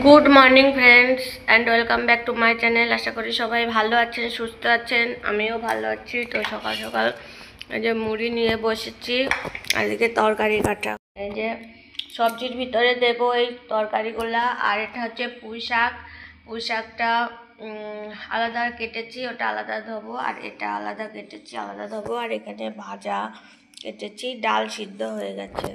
Good morning friends and welcome back to my channel. आशा करी सबाई भालो आछेन सुस्थ आछेन आमिओ भालो आछि। तो सकाल सकाल এই যে মুড়ি নিয়ে বসেছি আর এদিকে তরকারি কাটা। এই যে সবজির ভিতরে দেব এই তরকারিগুলা। আর এটা হচ্ছে পুঁই শাক। পুঁই শাকটা আলাদা কেটেছি, ওটা আলাদা ধোবো। আর এটা আলাদা কেটেছি, আলাদা ধোবো। আর এখানে ভাজা কেটেছি, ডাল সিদ্ধ হয়ে গেছে।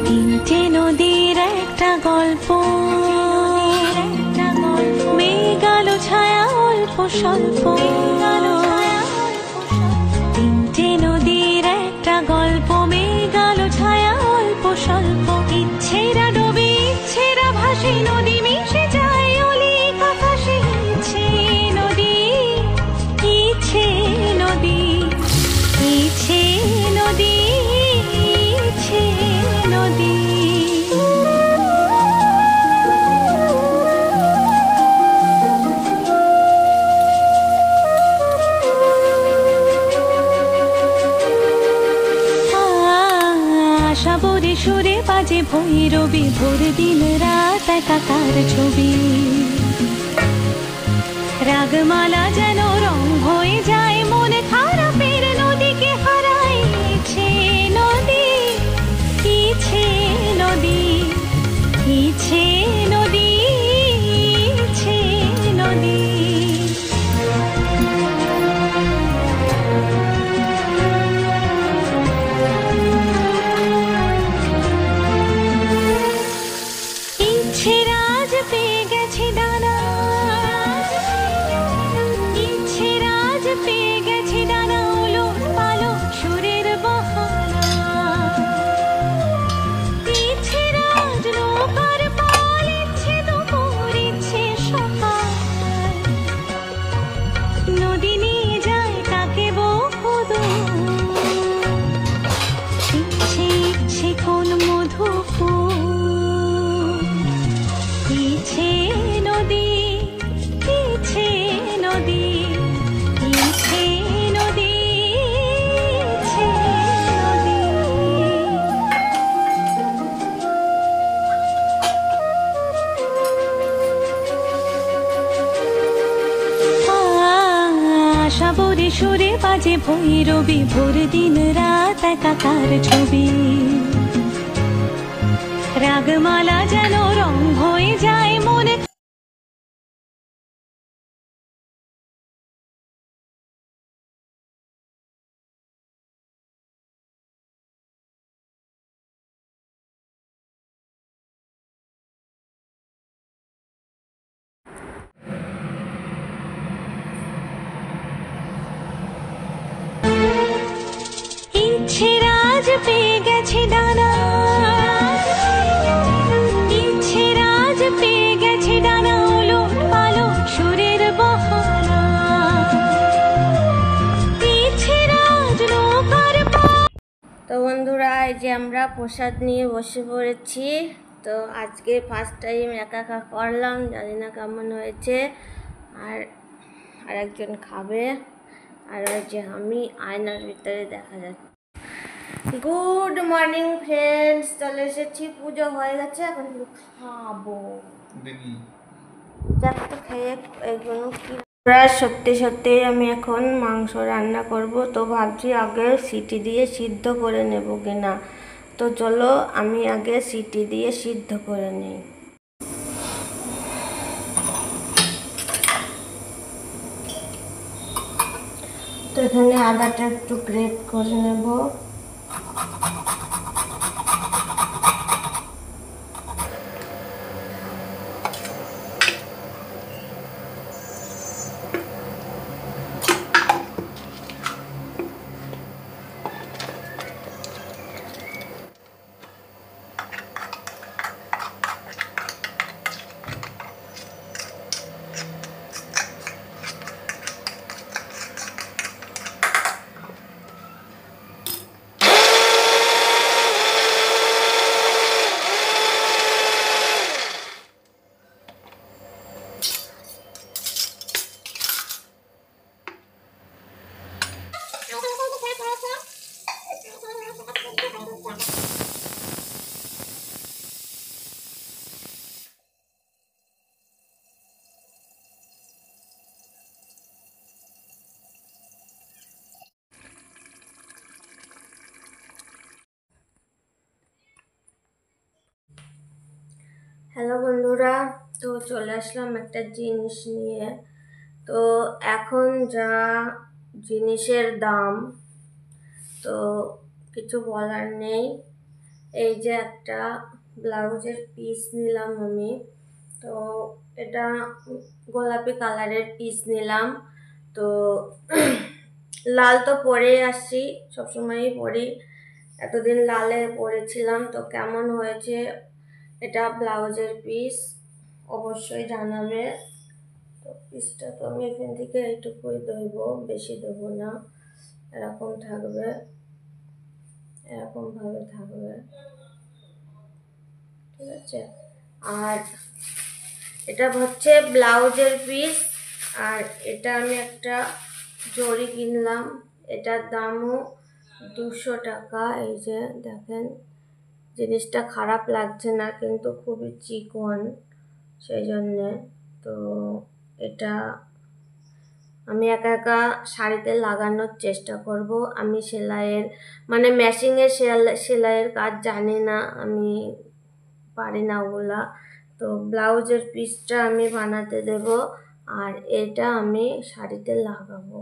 তিনটে নদীর একটা গল্প, মেঘ আলো ছায়া অল্প স্বল্প। তিনটে নদীর একটা গল্প, মেঘ আলো ছায়া অল্প স্বল্প। ইচ্ছেরা ডোবে, ইচ্ছেরা ভাসে, নদী মিশে যায় অলিক আকাশে। ইচ্ছে নদী, ইচ্ছে নদী, ইচ্ছে নদী, ইচ্ছে নদী। আশা বরে সুরে বাজে ভৈরবী, ভোর দিন রাত একাকার ছবি। রাগমালা যেন রং হয়ে যায়, মনে খারাপের নদীকে হারায়। ইচ্ছে নদী, ইচ্ছে নদী, ইচ্ছে নদী, ইচ্ছে নদী। ইচ্ছে রাজ পেয়ে গেছে ডানা, ইচ্ছে রাজ পেয়ে গেছে ডানা, উলট পালট সুরের বাহানা। ইচ্ছে রাজ নৌকার পাল, ইচ্ছে দুপুর, ইচ্ছে সকাল। নদী নিয়ে যায় তাকে বহুদূর। ইচ্ছে ইচ্ছে কোন মধুপুর। ইচ্ছে নদী, ইচ্ছে নদী, ইচ্ছে নদী, ইচ্ছে নদী। আশা বরে সুরে বাজে ভৈরবী, ভোর দিন রাত একাকার ছবি। রাগমালা যেন রং হয়ে যায় মনে। ইচ্ছে রাজ পেয়ে গেছে ডানা, ইচ্ছে রাজ পেয়ে গেছে ডানা, উলট পালট সুরের বাহানা। ইচ্ছে রাজ নৌকার পাল। তো বন্ধুরা, এই যে আমরা প্রসাদ নিয়ে বসে পড়েছি। তো আজকে ফার্স্ট টাইম একা একা করলাম, জানি না কেমন হয়েছে। আর আরেকজন খাবে। আর ওই যে আমি আয়নার ভিতরে দেখা যাচ্ছে। গুড মর্নিং ফ্রেন্ডস, চলে এসেছি। পুজো হয়ে গেছে, এখন খাবো। যাক তো খেয়ে এগুলো কি। সত্যি সত্যি আমি এখন মাংস রান্না করব। তো ভাবছি আগে সিটি দিয়ে সিদ্ধ করে নেব কিনা। তো চলো আমি আগে সিটি দিয়ে সিদ্ধ করে নিই। তো এখানে আদাটা একটু গ্রেট করে নেব। হ্যালো বন্ধুরা, তো চলে আসলাম একটা জিনিস নিয়ে। তো এখন যা জিনিসের দাম, তো কিছু বলার নেই। এই যে একটা ব্লাউজের পিস নিলাম আমি, তো এটা গোলাপি কালারের পিস নিলাম। তো লাল তো পরেই আসছি, সবসময়ই পরি, এতদিন লালে পরেছিলাম। তো কেমন হয়েছে এটা ব্লাউজের পিস অবশ্যই জানাবে। তো পিসটা তো আমি এখান থেকে এইটুকুই দেবো, বেশি দেবো না, এরকম থাকবে, এরকম ভাবে থাকবে, ঠিক আছে। আর এটা হচ্ছে ব্লাউজের পিস, আর এটা আমি একটা জড়ি কিনলাম, এটার দামও 200 টাকা। এই যে দেখেন, জিনিসটা খারাপ লাগছে না, কিন্তু খুবই চিকন, সেই জন্যে। তো এটা আমি একা একা শাড়িতে লাগানোর চেষ্টা করব। আমি সেলাইয়ের মানে মেশিনের সেলাইয়ের কাজ জানি না, আমি পারি না ওগুলা। তো ব্লাউজের পিসটা আমি বানাতে দেব, আর এটা আমি শাড়িতে লাগাবো,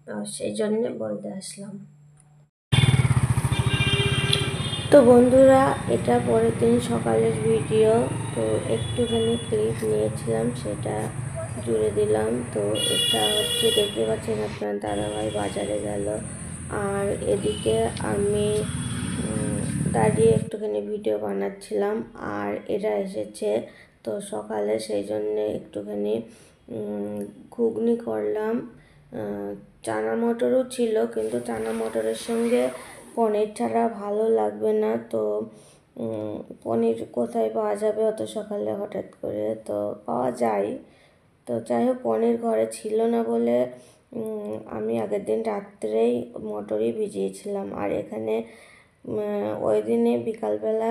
তো সেই জন্যে বলতে আসলাম। তো বন্ধুরা, এটা পরের দিন সকালের ভিডিও। তো একটুখানি ক্লিপ নিয়েছিলাম, সেটা জুড়ে দিলাম। তো এটা হচ্ছে, দেখতে পাচ্ছেন আপনার দাদাভাই বাজারে গেল, আর এদিকে আমি দাঁড়িয়ে একটুখানি ভিডিও বানাচ্ছিলাম। আর এরা এসেছে তো সকালে, সেই জন্যে একটুখানি ঘুগনি করলাম। চানা মটরও ছিল, কিন্তু চানা মটরের সঙ্গে পনির ছাড়া ভালো লাগবে না। তো পনির কোথায় পাওয়া যাবে অত সকালে হঠাৎ করে? তো পাওয়া যায়। তো যাই হোক, পনির ঘরে ছিল না বলে আমি আগের দিন রাত্রেই মটরই ভিজিয়েছিলাম। আর এখানে ওই দিনে বিকালবেলা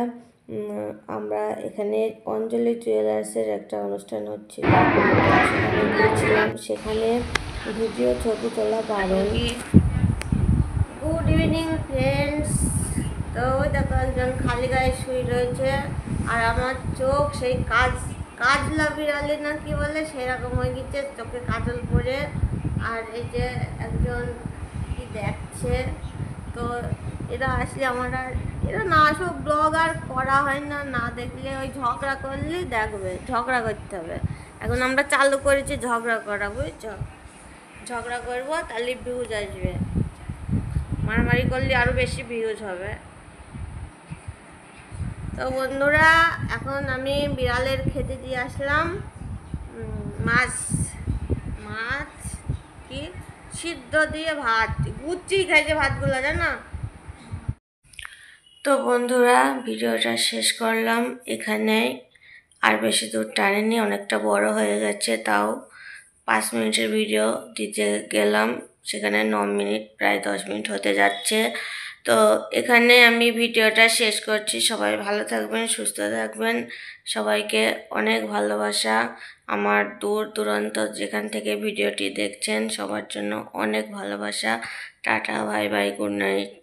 আমরা এখানে অঞ্জলি জুয়েলার্সের একটা অনুষ্ঠান হচ্ছিল, সেখানে গিয়েছিলাম। সেখানে ভিডিও ছবি তোলা বারণ। Good evening friends. তো ওই দেখো, একজন খালি গায়ে শুয়ে রয়েছে, আর আমার চোখ সেই কাজলা বিড়ালি না কি বলে, সেরকম হয়ে গেছে, চোখে কাজল পরে। আর এই যে একজন কি দেখছে। তো এরা আসলে আমার আর, এরা না আসলে ব্লগ আর করা হয় না, না দেখলে ওই ঝগড়া করলে দেখবে, ঝগড়া করতে হবে। এখন আমরা চালু করেছি ঝগড়া করা, বুঝছো? ঝগড়া করবো, তাহলে ভিউজ আসবে, মারামারি করলে আরও বেশি ভিউজ হবে। তো বন্ধুরা, এখন আমি বিড়ালের খেতে দিয়ে আসলাম মাছ, মাছ কি সিদ্ধ দিয়ে ভাত, গুচ্ছি খাইছে ভাতগুলো, জানো। তো বন্ধুরা, ভিডিওটা শেষ করলাম এখানেই, আর বেশি দূর টানেনি, অনেকটা বড় হয়ে গেছে। তাও 5 মিনিটের ভিডিও দিতে গেলাম, সেখানে 9 মিনিট, প্রায় 10 মিনিট হতে যাচ্ছে। তো এখানে আমি ভিডিওটা শেষ করছি। সবাই ভালো থাকবেন, সুস্থ থাকবেন, সবাইকে অনেক ভালোবাসা। আমার দূর দূরান্ত যেখান থেকে ভিডিওটি দেখছেন, সবার জন্য অনেক ভালোবাসা। Tata, bye bye, good night.